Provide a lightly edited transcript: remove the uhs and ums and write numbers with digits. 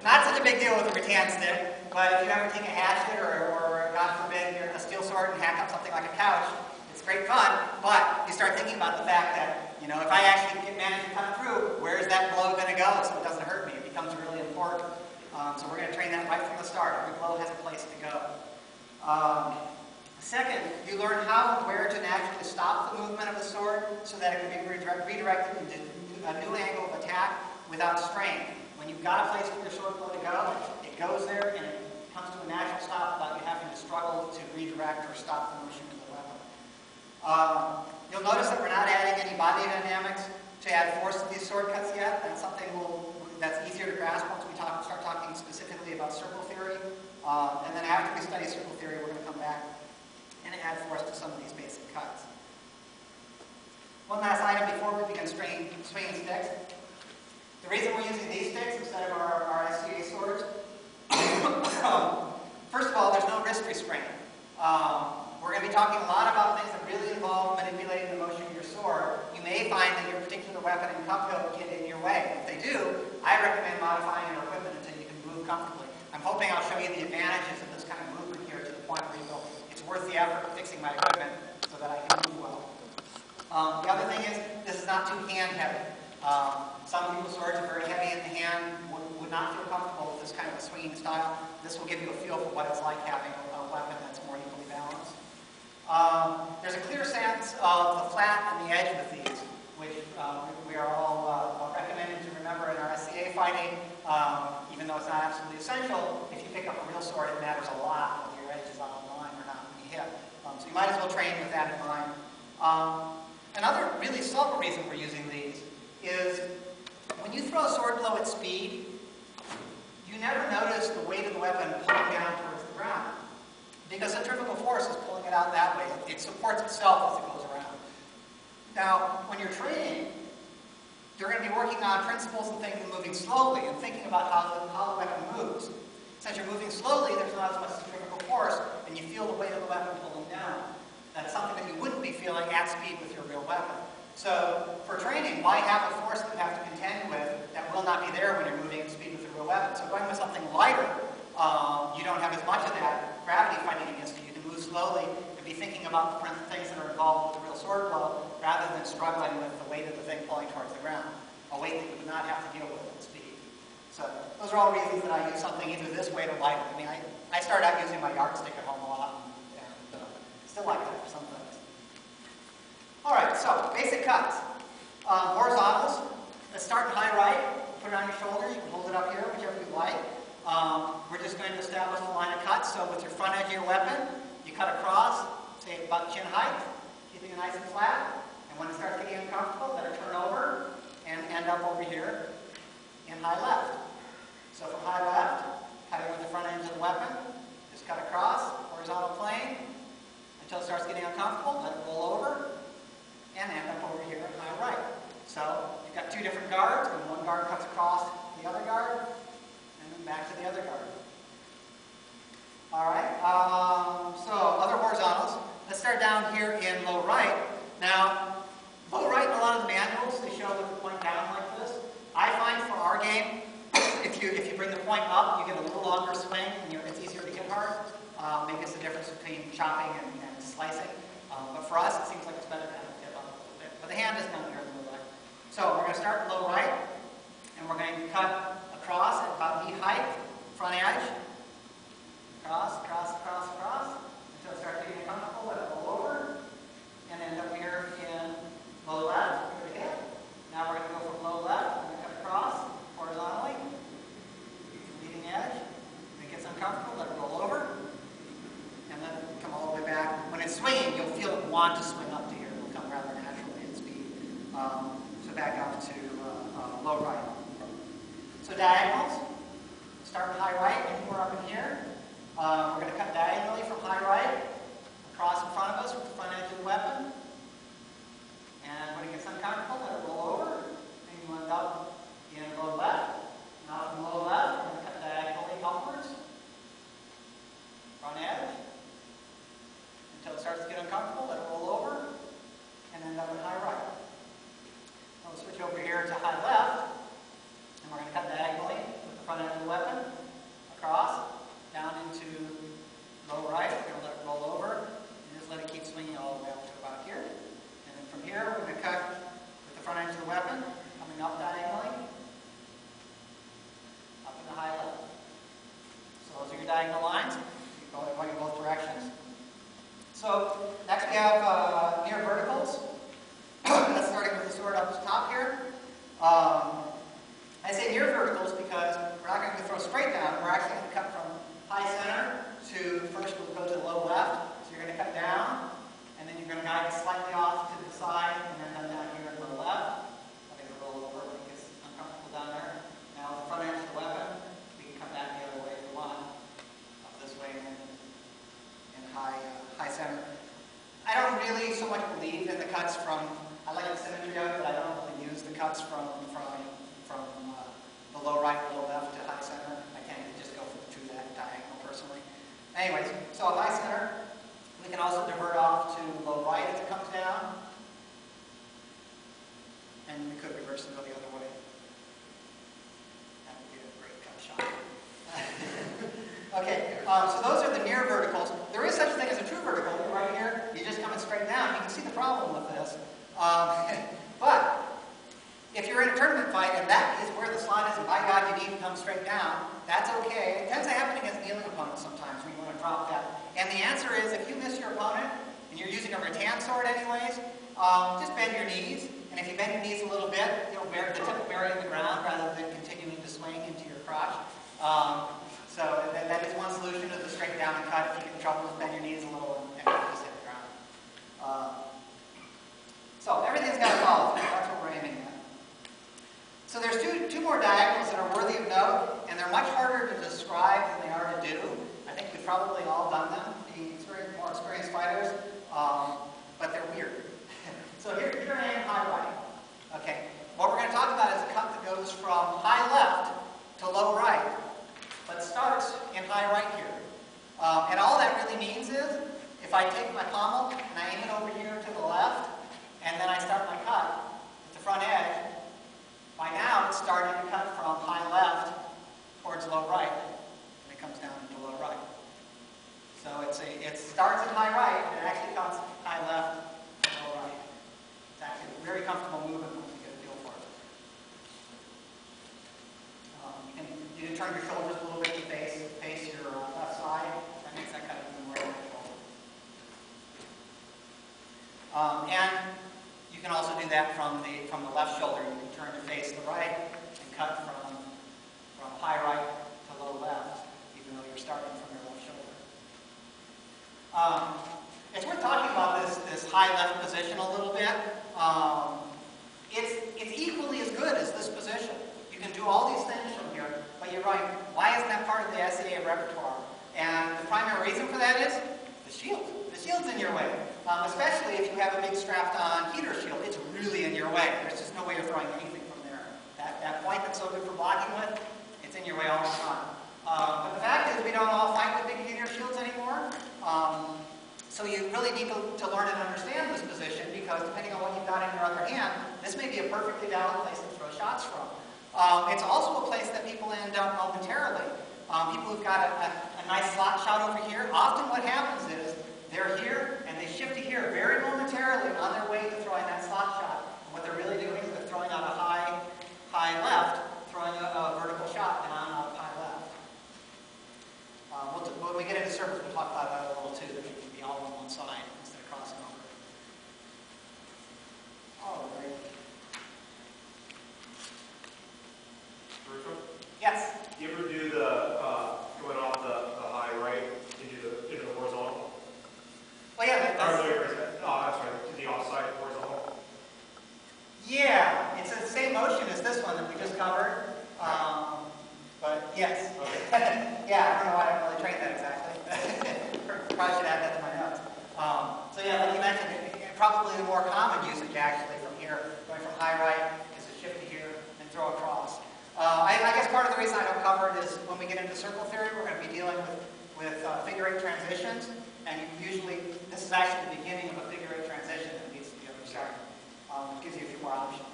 Not such a big deal with a rattan stick, but if you ever take a hatchet or God forbid, a steel sword and hack up something like a couch, it's great fun, but you start thinking about the fact that, you know, if I actually manage to cut through, where is that blow going to go so it doesn't hurt me? It becomes really important. So we're going to train that right from the start. Every blow has a place to go. Second, you learn how and where to naturally stop the movement of the sword so that it can be redirected into a new angle of attack without strain. When you've got a place for your sword blow to go, it goes there and it comes to a natural stop without you having to struggle to redirect or stop the motion of the weapon. You'll notice that we're not adding any body dynamics to add force to these sword cuts yet. That's something that's easier to grasp once we start talking specifically about circle theory. And then after we study circle theory, we're going to come back and add force to some of these basic cuts. One last item before we begin swinging sticks. The reason we're using these sticks instead of our SCA swords, first of all, there's no wrist restraint. We're going to be talking a lot about things that really involve manipulating the motion of your sword. You may find that your particular weapon and cup hilt get in your way. If they do, I recommend modifying your equipment until you can move comfortably. I'm hoping I'll show you the advantages of this kind of movement here to the point where you go, it's worth the effort of fixing my equipment so that I can move well. The other thing is, this is not too hand heavy. Some people's swords are very heavy in the hand, would not feel comfortable with this kind of a swinging style. This will give you a feel for what it's like having a weapon that's more equally balanced. There's a clear sense of the flat and the edge with these, which we are all recommended to remember in our SCA fighting, even though it's not absolutely essential. If you pick up a real sword, it matters a lot whether your edge is on the line or not when you hit. So you might as well train with that in mind. Another really subtle reason we're using these is when you throw a sword blow at speed, you never notice the weight of the weapon pulling down towards the ground. Because centrifugal force is pulling it out that way. It supports itself as it goes around. Now, when you're training, you're going to be working on principles and things and moving slowly and thinking about how the weapon moves. Since you're moving slowly, there's not as much centrifugal force, and you feel the weight of the weapon pulling down. That's something that you wouldn't be feeling at speed with your real weapon. So, for training, why have a force that you have to contend with that will not be there when you're moving at speed with a real weapon? So going with something lighter, you don't have as much of that gravity fighting against you. You can move slowly and be thinking about the things that are involved with a real sword blow rather than struggling with the weight of the thing pulling towards the ground, a weight that you would not have to deal with at speed. So those are all reasons that I use something either this weight or lighter. I mean, I started out using my yardstick at home a lot and still like that for some things. All right, so basic cuts. Horizontals. Let's start in high right. Put it on your shoulder. You can hold it up here, whichever you like. We're just going to establish the line of cuts. So with your front edge of your weapon, you cut across, say about chin height, keeping it nice and flat. And when it starts getting uncomfortable, let it turn over and end up over here in high left. So from high left, cutting with the front edge of the weapon, just cut across, horizontal plane, until it starts getting uncomfortable, let it roll over, and end up over here in high right. So you've got two different guards, and one guard cuts across the other guard, and then back to the other guard. All right, so other horizontals. Let's start down here in low right. Now, low right in a lot of the manuals, they show with the point down like this. I find for our game, if you bring the point up, you get a little longer swing, and it's easier to hit hard. Maybe it's the difference between chopping and slicing. But for us, it seems like it's better to have it tip up a little bit. But the hand is down here in the low right. So we're going to start low right, and we're going to cut across at about knee height, front edge. Across, across, across, across, until it starts getting uncomfortable, let it roll over, and end up here in low left. Now we're going to go from low left, we're going to cut across horizontally, leading edge. When it gets uncomfortable, let it roll over, and then come all the way back. When it's swinging, you'll feel it want to swing up to here. It will come rather naturally at speed. So back up to low right. So diagonals, start with high right, and we're up in here. We're going to cut diagonally from high right, across in front of us with the front edge of the weapon. And when it gets uncomfortable, let it roll over, and you end up in low left. Now from low left, we're going to cut diagonally upwards, front edge, until it starts to get uncomfortable, let it roll over, and end up in high right. Now we'll switch over here to high left, and we're going to cut diagonally with your weapon, coming up diagonally, up in the high left. So those are your diagonal lines. You go in both directions. So next we have near verticals. That's starting with the sword up the top here. I say near verticals because we're not going to throw straight down. We're actually going to cut from high center to, first we'll go to the low left. So you're going to cut down, and then you're going to guide slightly off to the side, and then come down here to the left. I think a little over because it's uncomfortable down there. Now with the front edge of the weapon, we can come back the other way if we want. Up this way and in high center. I don't really so much believe in the cuts from, I like the symmetry of it, but I don't really use the cuts from the low right, low left to high center. I tend to just go to that diagonal personally. Anyways, so at high center, we can also divert off to low right as it comes down. And we could reverse and go the other way. That would be a great cut shot. Okay, so those are the near verticals. There is such a thing as a true vertical. Right here, you're just coming straight down. You can see the problem with this. But if you're in a tournament fight and that is where the slot is, and by God you need to come straight down, that's okay. It tends to happen against kneeling opponents sometimes when you want to drop that. And the answer is, if you miss your opponent, and you're using a rattan sword anyways, just bend your knees. And if you bend your knees a little bit, it'll bear, the tip will bury in the ground rather than continuing to swing into your crotch. So that is one solution to the straight down and cut. If you can trouble, just bend your knees a little and just hit the ground. So everything's got to follow. That's what we're aiming at. So there's two more diagonals that are worthy of note, and they're much harder to describe than they are to do. I think we've probably all done them, the more experienced fighters, but they're weird. So here I am, high right. Okay, what we're going to talk about is a cut that goes from high left to low right, but starts in high right here. And all that really means is, if I take my pommel and I aim it over here to the left, and then I start my cut at the front edge, by now it's starting to cut from high left towards low right, and it comes down into low right. So it starts at high right, and it actually comes high left to low right. It's actually a very comfortable movement once you get a feel for it. You can turn your shoulders a little bit to face your left side. That makes that cut even more natural. And you can also do that from the left shoulder. You can turn to face the right and cut from high right to low left, even though you're starting from your left shoulder. It's worth talking about this high left position a little bit. It's equally as good as this position. You can do all these things from here, but you're right. Why isn't that part of the SAA repertoire? And the primary reason for that is the shield. The shield's in your way. Especially if you have a big strapped-on heater shield. It's really in your way. There's just no way you're throwing anything from there. That point that's so good for blocking with, it's in your way all the time. But the fact is, we don't all fight with big heater shields anymore. So you really need to learn and understand this position, because depending on what you've got in your other hand, this may be a perfectly valid place to throw shots from. It's also a place that people end up momentarily. People who've got a nice slot shot over here, often what happens is they're here and they shift to here very momentarily on their way to throwing that slot shot. And what they're really doing is they're throwing out a high left, throwing a vertical shot down out of high left. When we get into circles, we'll talk about that a little too. That you can be all on one side instead of crossing over. All right. Rustam? Yes? Do you ever do the going off the high right into the horizontal? Well, yeah. I'm sorry, to the offside horizontal. Yeah, it's the same motion as this one that we just covered. But yes. Okay. Yeah, I don't know why I didn't really train that exactly. Probably should add that to my notes. So yeah, like you mentioned, probably the more common usage actually from here, going from high right, is to shift to here and throw across. I guess part of the reason I don't cover it is when we get into circle theory, we're going to be dealing with figure eight transitions, and usually this is actually the beginning of a figure eight transition that leads to the other side. It gives you a few more options.